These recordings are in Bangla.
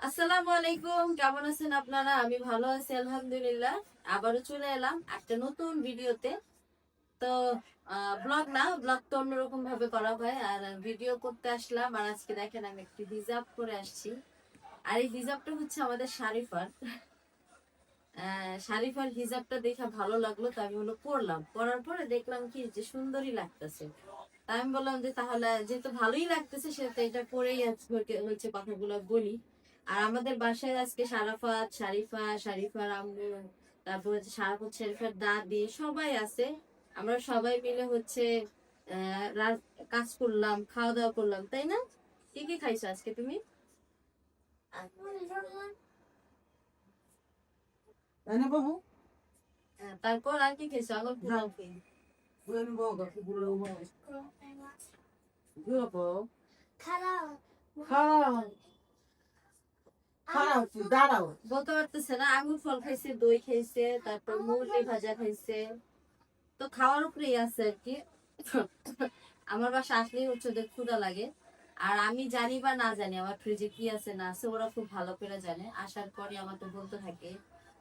আসসালামু আলাইকুম, কেমন আছেন আপনারা? আমি ভালো আছি আলহামদুলিল্লাহ। আবারও চলে এলাম একটা নতুন ভিডিওতে। তো ব্লগ তো অন্যরকম ভাবে করা হয়, আর ভিডিও করতে আসলাম। আর আজকে দেখেন আমি একটি হিজাব পরে আসছি। আর এই হিজাবটা হচ্ছে আমাদের শারিফার। শারিফার হিজাবটা দেখে ভালো লাগলো, তো আমি হলো পরলাম। পরার পরে দেখলাম কি যে সুন্দরই লাগতেছে। তাই আমি বললাম যে তাহলে যেহেতু ভালোই লাগতেছে সেহেতু এটা পরেই আজকে হচ্ছে কথাগুলো বলি। আর আমাদের বাসায় আজকে সারাফাত, শারিফা, শারিফার আম্মু, তারপর হচ্ছে সারাফাত শরীফার দাদি সবাই আছে। আমরা সবাই মিলে হচ্ছে কাজ করলাম, খাওয়া দাওয়া করলাম, তাই না? কি কি খাইছো আজকে তুমি? তাই না বাবু? তারপর আর কি খাইছো? আবার যাও, পোলাও খেয়ে ঘুরে নিবো, গাছে ঘুরে নিবো। ঘুরে পো। খাও, খাও, দাঁড়াও। বলতে পারতেছে না। আঙুর ফল খাইছে, দই খাইছে, তারপর মুরগি ভাজা খাইছে। তো খাওয়ার উপরেই আছে আর কি। আমার বাসা আসলেই হচ্ছে ওদের ক্ষুধা লাগে। আর আমি জানি বা না জানি আমার ফ্রিজে কি আছে না আছে, ওরা খুব ভালো করে জানে। আসার পরে আমাকে বলতে থাকে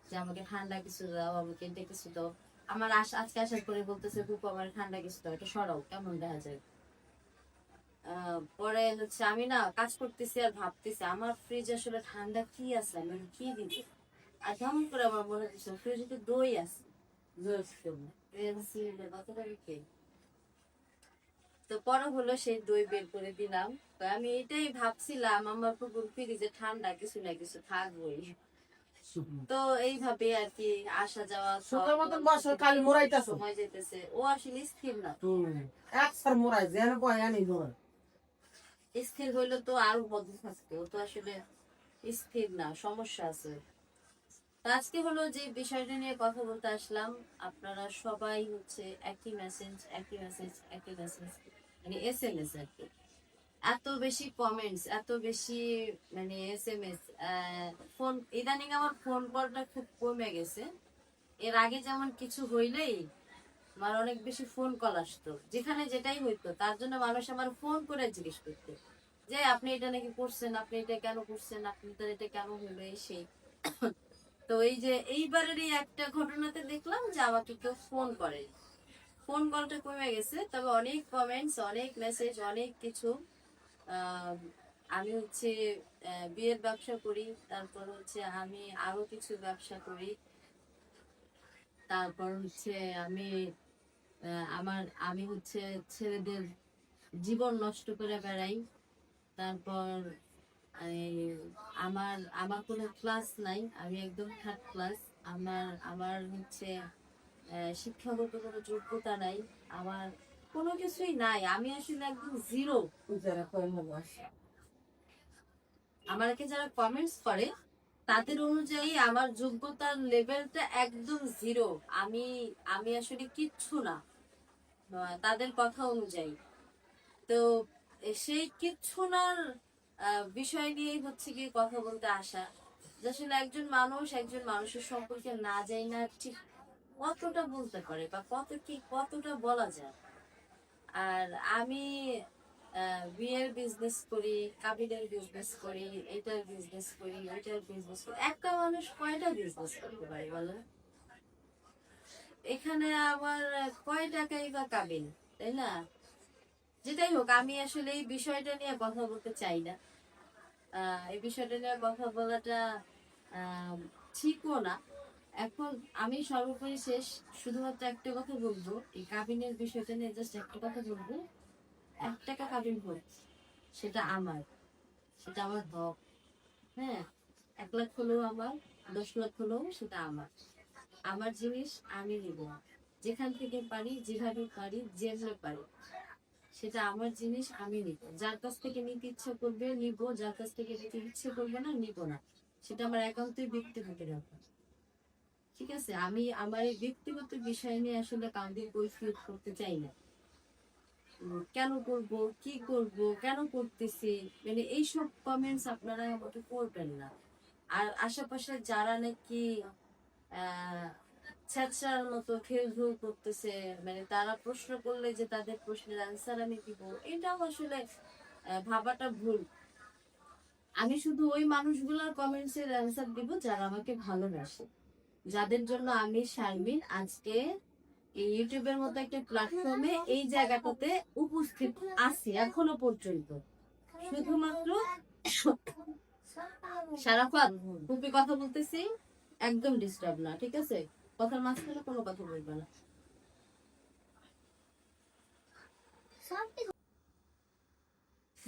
যে আমাকে ঠান্ডা কিছু দাও, আমাকে এটা কিছু দাও। আমার আজকে আসার পরে বলতেছে খুব আমার ঠান্ডা কিছু দাও, এটা সরাও, কেমন দেখা যায়। পরে হচ্ছে আমি না কাজ করতেছি আর ভাবতেছি আমার ফ্রিজে আসলে ঠান্ডা কি আছে, আমি কি দিব। আর তেমন করে আমার মনে হচ্ছে ফ্রিজে তো দই আছে। তো পরে হলো সেই দই বের করে দিলাম। তো আমি এটাই ভাবছিলাম আমার পুকুর ফ্রিজে ঠান্ডা কিছু না কিছু থাকবোই। তো এইভাবে আর কি আসা যাওয়া সুন্দর মতন বসো, খালি মোরাইতাছো। সময় যেতেছে। ও আসলে স্থির না। একসার মোরাই, যেন বয়া নেই মোরাই। স্থির হইলে তো আরো বদল থাকতো, ও তো আসলে স্থির না, সমস্যা আছে। তো আজকে হলো যে বিষয়টা নিয়ে কথা বলতে আসলাম। আপনারা সবাই হচ্ছে একই মেসেজ, একই মেসেজ, একই মেসেজ, মানে SMS আর কি। এত বেশি কমেন্টস, এত বেশি মানে SMS। ফোন ইদানিং আমার ফোন কলটা খুব কমে গেছে। এর আগে যেমন কিছু হইলেই আমার অনেক বেশি ফোন কল আসতো, যেখানে যেটাই হইতো তার জন্য মানুষ আমার ফোন করে জিজ্ঞেস করতো যে আপনি এটা নাকি করছেন, আপনি এটা কেন করছেন, আপনি তার এটা কেন হইলো, এই সেই। তো এই যে এইবারের এই একটা ঘটনাতে দেখলাম যে আমাকে কেউ ফোন করে। ফোন কলটা কমে গেছে, তবে অনেক কমেন্টস, অনেক মেসেজ, অনেক কিছু। আহ, আমি হচ্ছে বিয়ের ব্যবসা করি, তারপর হচ্ছে আমি আরো কিছু ব্যবসা করি। তারপর হচ্ছে আমি আমি হচ্ছে ছেলেদের জীবন নষ্ট করে বেড়াই। তারপর এই আমার আমার কোনো ক্লাস নাই, আমি একদম থার্ড ক্লাস। আমার হচ্ছে শিক্ষাগত কোনো যোগ্যতা নাই, আমার কোনো কিছুই নাই, আমি আসলে একদম জিরো। যারা কয় ভালোবাসে। আমাকে যারা কমেন্টস করে তাদের অনুযায়ী আমার যোগ্যতার লেভেলটা একদম জিরো। আমি আমি আসলে কিচ্ছু না তাদের কথা অনুযায়ী। তো সেই কিচ্ছু নার বিষয় নিয়েই হচ্ছে কি কথা বলতে আসা। যে আসলে একজন মানুষের সম্পর্কে না যাই না ঠিক কতটা বলতে পারে বা কতটা বলা যায়। আর আমি বিয়ের বিজনেস করি, কাবিনের বিজনেস করি, এটার বিজনেস করি, ওইটার বিজনেস করি। একটা মানুষ কয়টা বিজনেস করতে পারে বলো? এখানে আবার কয় টাকাই বা কাবিন, তাই না? যেটাই হোক, আমি আসলে এই বিষয়টা নিয়ে কথা বলতে চাই না। এই বিষয়টা নিয়ে কথা বলাটা আহ ঠিকও না। এখন আমি সর্বোপরি শেষ শুধুমাত্র একটা কথা বলবো, এই কাবিনের বিষয়টা নিয়ে জাস্ট একটা কথা বলবো। 1 টাকা কাবিন হোক, সেটা আমার, সেটা আমার হক। হ্যাঁ, 1 লাখ হলেও আমার, 10 লাখ হলেও সেটা আমার। আমার জিনিস আমি নিব, যেখান থেকে পারি, যেভাবে পারি, যেভাবে পারি। সেটা আমার জিনিস, আমি নিব। যার কাছ থেকে নিতে ইচ্ছা করবে নিব, যার কাছ থেকে নিতে ইচ্ছে করবে না নিব না। সেটা আমার একান্তই ব্যক্তিগত ব্যাপার। ঠিক আছে, আমি আমার এই ব্যক্তিগত বিষয় নিয়ে আসলে কাউকে কৈফিয়ত করতে চাই না। কেন করব, কি করব, কেন করতেছি, মানে এইসব কমেন্টস আপনারা আমাকে করবেন না। আর আশেপাশে যারা নাকি আহ ছ্যাঁচড়ার মতো খেলধুল করতেছে, মানে তারা প্রশ্ন করলে যে তাদের প্রশ্নের অ্যান্সার আমি দিব, এটাও আসলে ভাবাটা ভুল। আমি শুধু ওই মানুষগুলোর কমেন্টসের অ্যান্সার দিব যারা আমাকে ভালোবাসে, যাদের জন্য আমি শারমিন আজকে এই ইউটিউবের মতো একটা প্ল্যাটফর্মে এই জায়গাটাতে উপস্থিত আছি এখনো পর্যন্ত। শুধুমাত্র সারাফাত খুবই কথা বলতেছি, একদম ডিস্টার্ব না, ঠিক আছে? কথার মাঝখানে কোনো কথা বলবে না।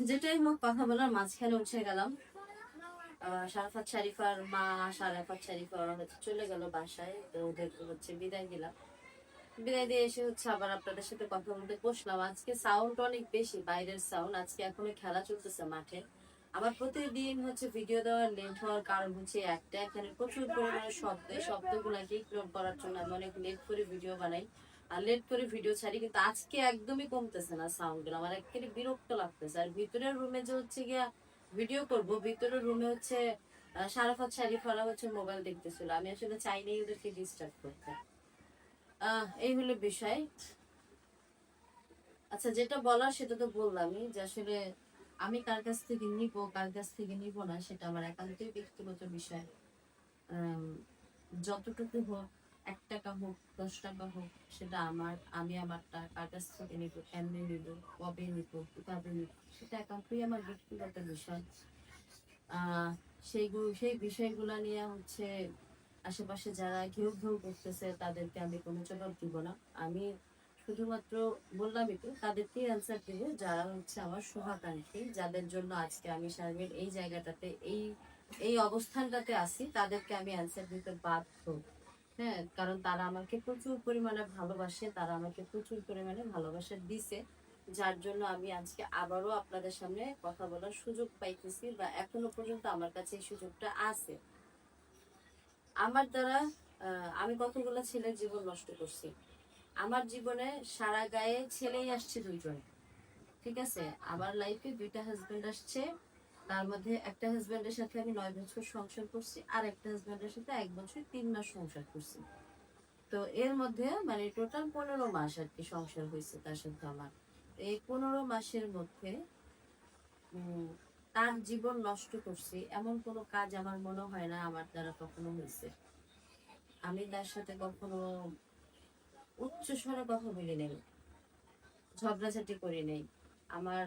যেটাই হোক, কথা বলার মাঝখানে উঠে গেলাম। সারাফাত শারিফার মা, সারাফাত শারিফা হচ্ছে চলে গেল বাসায়, তো ওদের হচ্ছে বিদায় দিলাম। বিদায় দিয়ে এসে হচ্ছে আবার আপনাদের সাথে কথা বলতে বসলাম। আজকে সাউন্ড অনেক বেশি, বাইরের সাউন্ড। আজকে এখনো খেলা চলতেছে মাঠে। আমার প্রতিদিন হচ্ছে ভিডিও দেওয়ার লেট হওয়ার কারণ হচ্ছে একটা, এখানে প্রচুর পরিমাণে শব্দ। এই শব্দগুলোকে ইগনোর করার জন্য আমি অনেক লেট করে ভিডিও বানাই আর লেট করে ভিডিও ছাড়ি, কিন্তু আজকে একদমই কমতেছে না সাউন্ড। আমার একেবারে বিরক্ত লাগতেছে। আর ভিতরের রুমে যে হচ্ছে গিয়া ভিডিও করব, ভিতরের রুমে হচ্ছে সারাফাত শারিফারা হচ্ছে মোবাইল দেখতেছিল। আমি আসলে চাইনি ওদেরকে ডিস্টার্ব করতে। এই হলো বিষয়। আচ্ছা, যেটা বলার সেটা তো বললামই, যে আসলে আমি কার কাছ থেকে নিব কার কাছ থেকে নিব না সেটা আমার একান্তই ব্যক্তিগত বিষয়। আম, যতটুকু হোক, 1 টাকা হোক 10 টাকা হোক, সেটা আমার। আমি আমারটা কার কাছ থেকে নিব, কেমনে নিব, কবে নিব, কিভাবে নিব, সেটা একান্তই আমার ব্যক্তিগত বিষয়। আহ সেই বিষয়গুলো নিয়ে হচ্ছে আশেপাশে যারা ঘেউ ঘেউ করতেছে তাদেরকে আমি কোনো জবাব দিব না। আমি শুধুমাত্র বললামই তো, তাদেরকেই অ্যান্সার দিব যারা হচ্ছে আমার শুভাকাঙ্ক্ষী, যাদের জন্য আজকে আমি শারমিন এই জায়গাটাতে এই এই অবস্থানটাতে আছি, তাদেরকে আমি অ্যান্সার দিতে বাধ্য। হ্যাঁ, কারণ তারা আমাকে প্রচুর পরিমাণে ভালোবাসে, তারা আমাকে প্রচুর পরিমাণে ভালোবাসা দিছে, যার জন্য আমি আজকে আবারও আপনাদের সামনে কথা বলার সুযোগ পাইতেছি, বা এখনো পর্যন্ত আমার কাছে এই সুযোগটা আছে। আমার দ্বারা আমি কতগুলো ছেলের জীবন নষ্ট করছি। আমার জীবনে সারা গায়ে ছেলেই আসছে 2জন, ঠিক আছে? আমার লাইফে 2টা হাজবেন্ড আসছে। তার মধ্যে একটা হাজবেন্ডের সাথে আমি 9 বছর সংসার করছি, আর একটা হাজবেন্ডের সাথে 1 বছর 3 মাস সংসার করছি। তো এর মধ্যে মানে টোটাল 15 মাস আর কি সংসার হয়েছে তার সাথে আমার। এই 15 মাসের মধ্যে তার জীবন নষ্ট করছি এমন কোনো কাজ আমার মনে হয় না আমার দ্বারা কখনো হয়েছে। আমি তার সাথে কখনো উচ্চ স্বরে কথা বলি নেই, ঝগড়াঝাটি করি নেই। আমার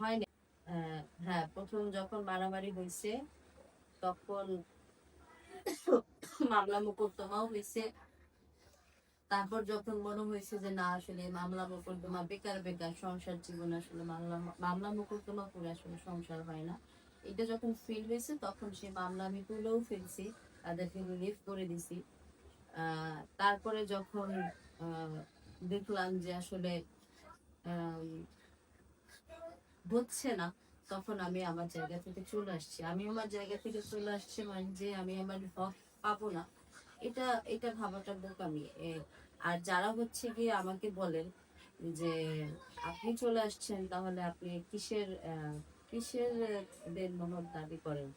হয়নি। হ্যাঁ, প্রথম যখন মারামারি হয়েছে তখন মামলা মোকদ্দমাও হয়েছে। তারপর যখন মনে হয়েছে যে না, আসলে মামলা মোকদ্দমা বেকার বেকার, সংসার জীবন আসলে মামলা মোকদ্দমা করে আসলে সংসার হয় না, এটা যখন ফিল হয়েছে তখন সে মামলা আমি তুলেও ফেলছি, তাদেরকে রিলিফ করে দিছি। তারপরে যখন আহ, দেখলাম যে আসলে আম, হচ্ছে না, তখন আমি আমার জায়গা থেকে চলে আসছি। আমি আমার জায়গা থেকে চলে আসছি মানে যে আমি আমার হক পাবো না, এটা এটা ভাবাটা বোকামি। আর যারা হচ্ছে গিয়ে আমাকে বলেন যে আপনি চলে আসছেন, তাহলে আপনি কিসের দেনমোহর দাবি করেন?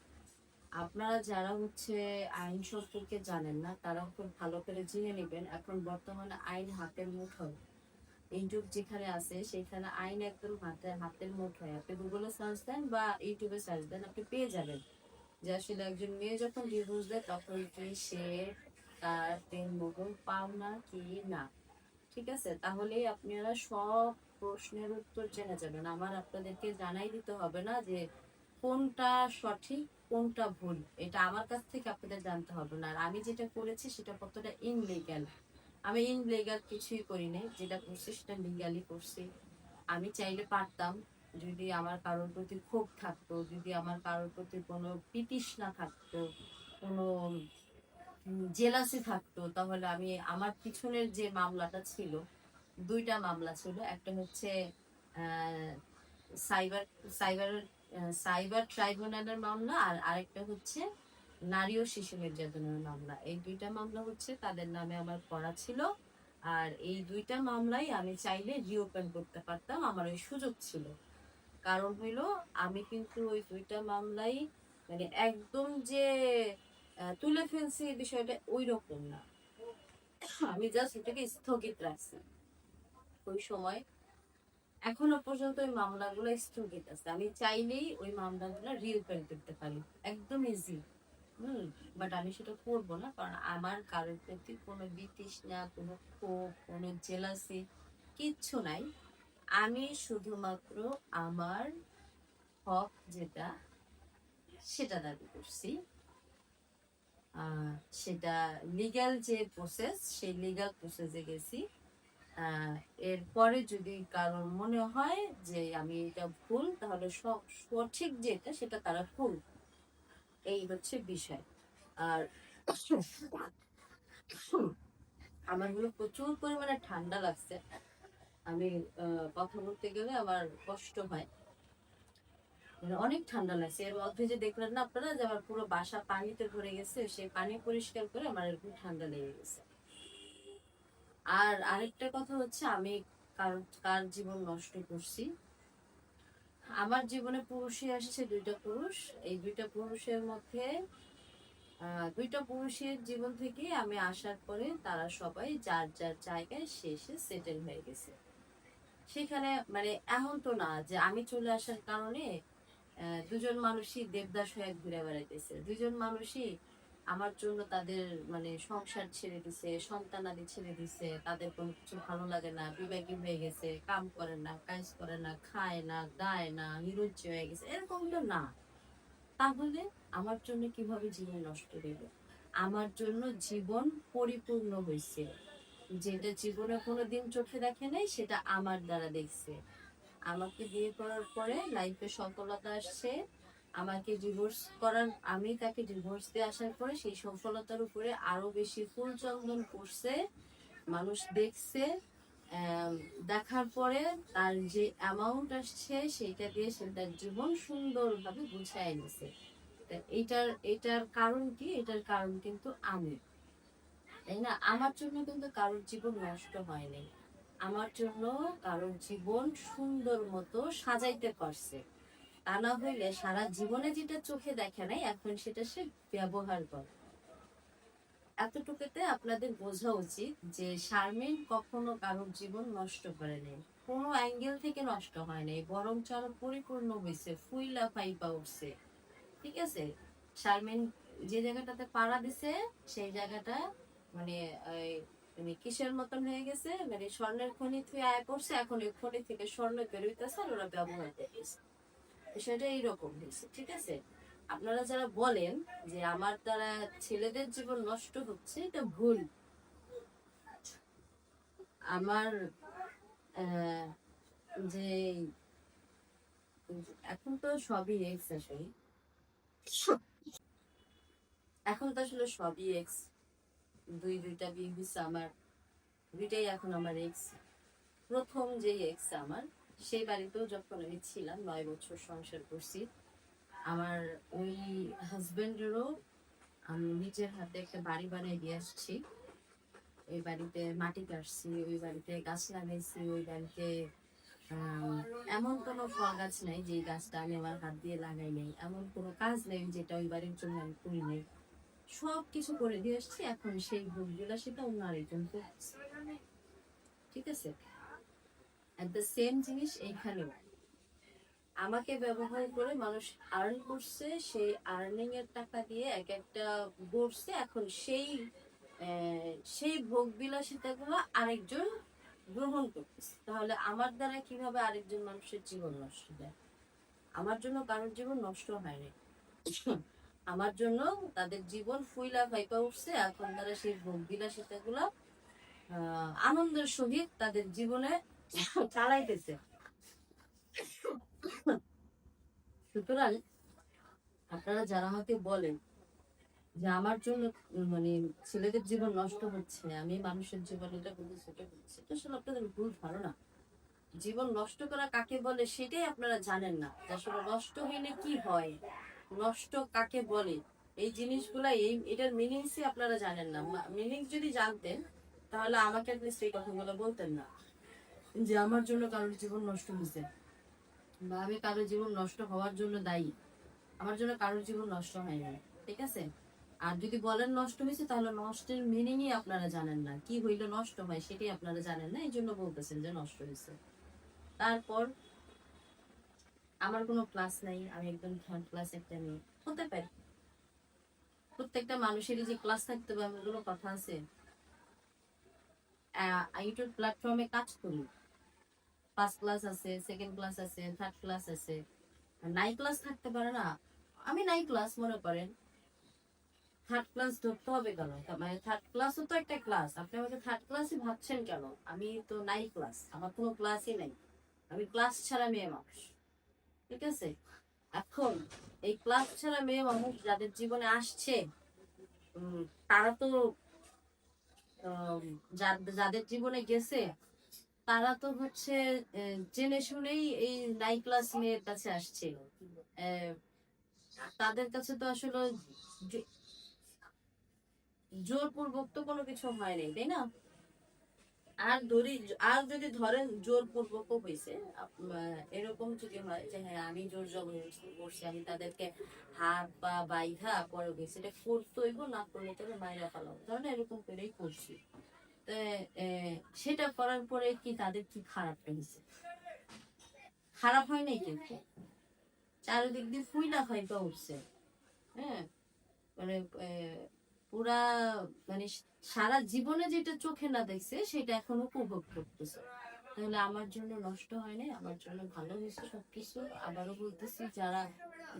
আপনারা যারা হচ্ছে আইন সম্পর্কে জানেন না, তারা খুব ভালো করে জেনে নেবেন। এখন বর্তমানে আইন হাতের মুঠোয়, ইউটিউব যেখানে আছে সেখানে আইন একদম হাতের মুঠোয়। আপনি গুগলে সার্চ দেন বা ইউটিউবে সার্চ দেন, আপনি পেয়ে যাবেন যে আসলে একজন মেয়ে যখন ডিভোর্স দেয় তখন কি সে তার দেনমোহর পাওনা কি না, ঠিক আছে? তাহলেই আপনারা সব প্রশ্নের উত্তর জেনে যাবেন। আমার আপনাদেরকে জানাই দিতে হবে না যে কোনটা সঠিক কোনটা ভুল, এটা আমার কাছ থেকে আপনাদের জানতে হবে না। আর আমি যেটা করেছি সেটা কতটা ইনলিগ্যাল, আমি ইনলিগ্যাল কিছুই করি নাই, যেটা করছি সেটা লিগ্যালি করছি। আমি চাইলে পারতাম, যদি আমার কারোর প্রতি ক্ষোভ থাকতো, যদি আমার কারোর প্রতি কোনো বিতৃষ্ণা থাকতো, কোনো জেলাসি থাকতো, তাহলে আমি আমার পিছনের যে মামলাটা ছিল, 2টা মামলা ছিল। একটা হচ্ছে সাইবার সাইবার সাইবার ট্রাইব্যুনালের মামলা, আর আরেকটা হচ্ছে নারী ও শিশু নির্যাতনের মামলা। এই 2টা মামলা হচ্ছে তাদের নামে আমার করা ছিল। আর এই 2টা মামলাই আমি চাইলে রিওপেন করতে পারতাম, আমার ওই সুযোগ ছিল। কারণ হইলো আমি কিন্তু ওই 2টা মামলাই মানে একদম যে তুলে ফেলছি বিষয়টা ওই রকম না, আমি জাস্ট এটাকে স্থগিত রাখছি ওই সময়। এখনো পর্যন্ত ওই মামলাগুলো স্থগিত আছে। আমি চাইলেই ওই মামলাগুলো রিওপেন করতে পারি, একদম ইজি। বাট আমি সেটা করবো না, কারণ আমার কারোর প্রতি কোনো বিতৃষ্ণা, কোনো ক্ষোভ, কোনো জেলাসি কিচ্ছু নাই। আমি শুধুমাত্র আমার হক যেটা, সেটা দাবি করছি। সেটা লিগ্যাল যে প্রসেস, সেই লিগ্যাল প্রসেসে গেছি। এরপরে যদি কারোর মনে হয় যে আমি এটা ভুল, তাহলে সঠিক যেটা সেটা তারা ভুল, এই হচ্ছে বিষয়। আর আমার হলো প্রচুর পরিমাণে ঠান্ডা লাগছে। আমি কথা বলতে গেলে আমার কষ্ট হয়, মানে অনেক ঠান্ডা লাগছে। এর মধ্যে যে দেখলেন না আপনারা যে আমার পুরো বাসা পানিতে ভরে গেছে, সেই পানি পরিষ্কার করে আমার এরকম ঠান্ডা লেগে গেছে। আর আরেকটা কথা হচ্ছে, আমি কার জীবন নষ্ট করছি? আমার জীবনে পুরুষই আসছে দুইটা পুরুষ। এই দুইটা পুরুষের মধ্যে দুইটা পুরুষের জীবন থেকে আমি আসার পরে তারা সবাই যার যার জায়গায় শেষে সেটেল হয়ে গেছে। সেখানে মানে এমন তো না যে আমি চলে আসার কারণে দুজন মানুষই দেবদাস হয়ে ঘুরে বেড়াইতেছে। দুজন মানুষই আমার জন্য তাদের মানে সংসার ছেড়ে দিছে, সন্তানাদি ছেড়ে দিছে, তাদের কোনো কিছু ভালো লাগে না, বিবেকী হয়ে গেছে, কাম করে না, কাজ করে না, খায় না, দায় না, নিরুজ্জ হয়ে গেছে, এরকম তো না। তাহলে আমার জন্য কিভাবে জীবন নষ্ট দেবে? আমার জন্য জীবন পরিপূর্ণ হয়েছে। যেটা জীবনে কোনোদিন চোখে দেখে নাই, সেটা আমার দ্বারা দেখছে। আমাকে বিয়ে করার পরে লাইফে সফলতা আসছে। আমাকে ডিভোর্স করার, আমি তাকে ডিভোর্স দিয়ে আসার পরে সেই সফলতার উপরে আরো বেশি ফুল চন্দন করছে, মানুষ দেখছে। দেখার পরে তার যে অ্যামাউন্ট আসছে সেইটা দিয়ে সে তার জীবন সুন্দরভাবে গুছায় নিছে। এটার কারণ কি? এটার কারণ কিন্তু আমি, তাই না? আমার জন্য কিন্তু কারোর জীবন নষ্ট হয়নি। আমার জন্য কারোর জীবন সুন্দর মতো সাজাইতে পারছে। তা না হইলে সারা জীবনে যেটা চোখে দেখে নাই, এখন সেটা সে ব্যবহার করে। এতটুকুতে আপনাদের বোঝা উচিত যে শারমিন কখনো কারোর জীবন নষ্ট করে নেই, কোনো অ্যাঙ্গেল থেকে নষ্ট হয় নাই, বরং আরো পরিপূর্ণ হয়েছে, ফুইলা ফাইপা উঠছে। ঠিক আছে? শারমিন যে জায়গাটাতে পাড়া দিছে, সেই জায়গাটা মানে মানে কিসের মতন হয়ে গেছে, মানে স্বর্ণের খনি থেকে আয় পড়ছে, এখন ওই খনি থেকে স্বর্ণ বেরোইতেছে আর ওরা ব্যবহার করতেছে। বিষয়টা এইরকম হয়েছে। ঠিক আছে? আপনারা যারা বলেন যে আমার দ্বারা ছেলেদের জীবন নষ্ট হচ্ছে, এটা ভুল। আমার আহ, যে এখন তো সবই এক্স আসলে, এখন তো আসলে সবই এক্স। দুইটা বিয়ে হয়েছে আমার, দুইটাই এখন আমার এক্স। প্রথম যে এক্স আমার, সেই বাড়িতেও যখন আমি ছিলাম 9 বছর সংসার করছি, আমার ওই হাজবেন্ডেরও আমি নিজের হাতে একটা বাড়ি বানিয়ে দিয়ে আসছি। ওই বাড়িতে মাটি কাটছি, ওই বাড়িতে গাছ লাগাইছি, ওই বাড়িতে এমন কোনো ফল গাছ নাই যে গাছটা আমি আমার হাত দিয়ে লাগাই নাই, এমন কোনো কাজ নেই যেটা ওই বাড়ির জন্য আমি করি নাই। সব কিছু করে দিয়ে আসছি, এখন সেই ভোগগুলা সেটা অন্য আরেকজন করছে। ঠিক আছে? এট দ্য সেম জিনিস এইখানেও আমাকে ব্যবহার করে মানুষ আর্ন করছে, সেই আর্নিং এর টাকা দিয়ে এক একটা করছে, এখন সেই ভোগ বিলাসিতা গুলো আরেকজন গ্রহণ করতেছে। তাহলে আমার দ্বারা কিভাবে আরেকজন মানুষের জীবন নষ্ট হয়? আমার জন্য কারোর জীবন নষ্ট হয়নি। আমার জন্য তাদের জীবন ফুইলা ফাইপা উঠছে, এখন তারা সেই ভোগ বিলাসিতা গুলা আনন্দের সহিত তাদের জীবনে চালাইতেছে। সুতরাং আপনারা যারা আমাকে বলেন যে আমার জন্য মানে ছেলেদের জীবন নষ্ট হচ্ছে, আমি মানুষের জীবন এটা বলতে সেটা বলছি, এটা আসলে আপনাদের ভুল ধারণা। জীবন নষ্ট করা কাকে বলে সেটাই আপনারা জানেন না, যে আসলে নষ্ট হইলে কি হয়, নষ্ট কাকে বলে, এই জিনিসগুলা এটার মিনিংসই আপনারা জানেন না। মিনিং যদি জানতেন তাহলে আমাকে অ্যাটলিস্ট এই কথাগুলো বলতেন না যে আমার জন্য কারোর জীবন নষ্ট হয়েছে বা আমি কারোর জীবন নষ্ট হওয়ার জন্য দায়ী। আমার জন্য কারোর জীবন নষ্ট হয়নি। ঠিক আছে? আর যদি বলেন নষ্ট হয়েছে, তাহলে নষ্টের মিনিংই আপনারা জানেন না, কি হইলে নষ্ট হয় সেটাই আপনারা জানেন না, এই জন্য বলতেছেন যে নষ্ট হয়েছে। তারপর আমার কোনো ক্লাস নাই, আমি একদম থার্ড ক্লাস একটা মেয়ে হতে পারি। প্রত্যেকটা মানুষেরই যে ক্লাস থাকতে হবে এমন কোনো কথা আছে? ইউটিউব প্ল্যাটফর্মে কাজ করি, ফার্স্ট ক্লাস আছে, সেকেন্ড ক্লাস আছে, থার্ড ক্লাস আছে, নাই ক্লাস থাকতে পারে না? আমি নাই ক্লাস মনে করেন, থার্ড ক্লাস ধরতে হবে কেন? মানে থার্ড ক্লাসও তো একটা ক্লাস, আপনি আমাকে থার্ড ক্লাসই ভাবছেন কেন? আমি তো নাই ক্লাস, আমার কোনো ক্লাসই নাই, আমি ক্লাস ছাড়া মেয়ে মানুষ, ঠিক আছে? এখন এই ক্লাস ছাড়া মেয়ে মানুষ যাদের জীবনে আসছে, তারা তো যাদের জীবনে গেছে তারা তো হচ্ছে জেনে শুনেই এই নাই ক্লাস মেয়ের কাছে আসছে। আহ, তাদের কাছে তো আসলে জোরপূর্বক তো কোনো কিছু হয়নি, তাই না? আর যদি ধরেন জোরপূর্বকও হয়েছে, এরকম যদি হয় যে হ্যাঁ আমি জোর জবরদস্তি করছি, আমি তাদেরকে হাত বা বাইধা পরে গেছি, এটা করতে হইব, না করলে তবে মাইরা ফেলাম, ধরেন এরকম করেই করছি। তো সেটা করার পরে কি তাদের কি খারাপ হয়েছে? খারাপ হয় নাই কিন্তু, চারিদিক দিয়ে ফুইলা খাইতে উঠছে। হ্যাঁ, মানে পুরা, মানে সারা জীবনে যেটা চোখে না দেখছে সেটা এখন উপভোগ করতেছে। তাহলে আমার জন্য নষ্ট হয় নাই, আমার জন্য ভালো হয়েছে সবকিছু। আবারও বলতেছি, যারা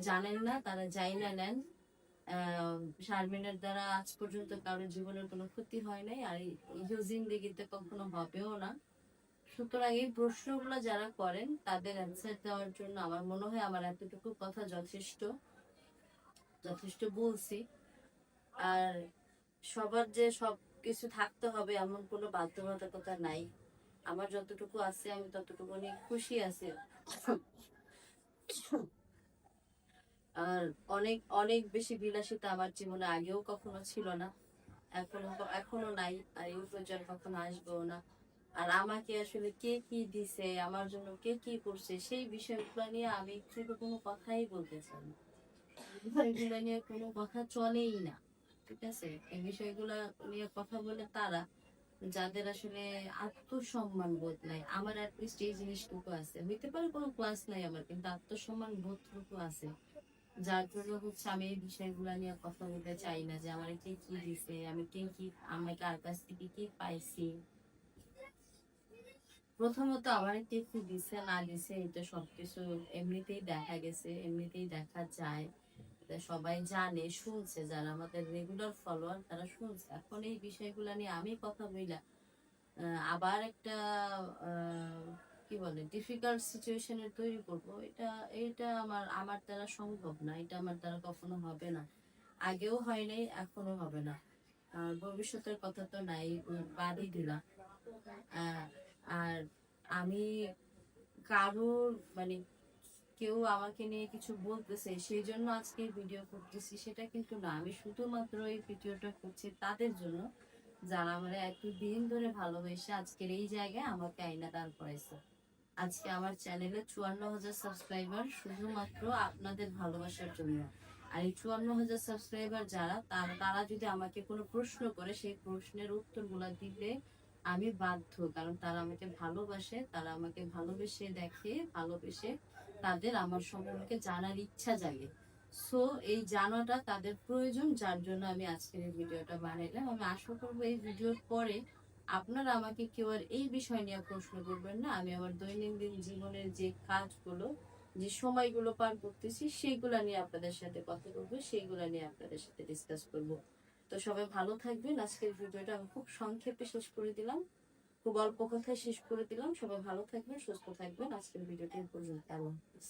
জানেন না তারা যাই না নেন। শারমিনের দ্বারা আজ পর্যন্ত কারোর জীবনের কোনো ক্ষতি হয় নাই, আর এই জিন্দেগিতে কখনো হবেও না। সুতরাং এই প্রশ্নগুলো যারা করেন তাদের অ্যান্সার দেওয়ার জন্য আমার মনে হয় আমার এতটুকু কথা যথেষ্ট, যথেষ্ট বলছি। আর সবার যে সব কিছু থাকতে হবে এমন কোনো বাধ্যবাধকতা নাই। আমার যতটুকু আছে আমি ততটুকু নিয়ে খুশি আছি। আর অনেক অনেক বেশি বিলাসিতা আমার জীবনে আগেও কখনো ছিল না, এখনো এখনো নাই, আর এই পর্যায়ে কখনো আসবেও না। আর আমাকে আসলে কে কি দিছে, আমার জন্য কে কি করছে, সেই বিষয়গুলো নিয়ে আমি একটু কোনো কথাই বলতে চাই না। বিষয়গুলো নিয়ে কোনো কথা চলেই না, ঠিক আছে? এই বিষয়গুলো নিয়ে কথা বলে তারা যাদের আসলে আত্মসম্মান বোধ নাই। আমার অ্যাটলিস্ট এই জিনিসটুকু আছে, হইতে পারে কোনো ক্লাস নাই আমার, কিন্তু আত্মসম্মান বোধটুকু আছে, যার জন্য হচ্ছে আমি এই বিষয়গুলো নিয়ে কথা বলতে চাই না, যে আমার কে কি দিছে, আমি কে কি, আমি কার কাছ থেকে কি পাইছি। প্রথমত আমার কে কি দিছে না দিছে এটা সবকিছু এমনিতেই দেখা গেছে, এমনিতেই দেখা যায়, এটা সবাই জানে, শুনছে, যারা আমাদের রেগুলার ফলোয়ার তারা শুনছে। এখন এই বিষয়গুলো নিয়ে আমি কথা বইলা আবার একটা আহ, কি বলে ডিফিকাল্ট সিচুয়েশনের তৈরি করব, এটা এটা আমার আমার দ্বারা সম্ভব না, এটা আমার দ্বারা কখনো হবে না, আগেও হয় নাই, এখনো হবে না, আর ভবিষ্যতের কথা তো নাই, বাদই দিলাম। আহ, আর আমি কারোর মানে কেউ আমাকে নিয়ে কিছু বলতেছে সেই জন্য আজকে ভিডিও করতেছি সেটা কিন্তু না, আমি শুধুমাত্র এই ভিডিওটা করছি তাদের জন্য যারা আমার এতদিন ধরে ভালোবেসে আজকের এই জায়গায় আমাকে আইনা দাঁড় করাইছে। আজকে আমার চ্যানেলে 54,000 সাবস্ক্রাইবার শুধুমাত্র আপনাদের ভালোবাসার জন্য। আর এই 54,000 সাবস্ক্রাইবার যারা, তারা যদি আমাকে কোনো প্রশ্ন করে সেই প্রশ্নের উত্তরগুলো দিতে আমি বাধ্য, কারণ তারা আমাকে ভালোবাসে, তারা আমাকে ভালোবেসে দেখে, ভালোবেসে তাদের আমার সম্পর্কে জানার ইচ্ছা জাগে। সো এই জানাটা তাদের প্রয়োজন, যার জন্য আমি আজকের এই ভিডিওটা বানাইলাম। আমি আশা করবো এই ভিডিওর পরে আপনারা আমাকে কেউ আর এই বিষয় নিয়ে প্রশ্ন করবেন না। আমি আমার দৈনন্দিন জীবনের যে কাজগুলো, যে সময়গুলো পার করতেছি সেইগুলো নিয়ে আপনাদের সাথে কথা বলবো, সেইগুলো নিয়ে আপনাদের সাথে ডিসকাস করব। তো সবাই ভালো থাকবেন। আজকের ভিডিওটা আমি খুব সংক্ষেপে শেষ করে দিলাম, খুব অল্প কথায় শেষ করে দিলাম। সবাই ভালো থাকবেন, সুস্থ থাকবেন। আজকের ভিডিওটা এই পর্যন্ত। আল্লাহ হাফেজ।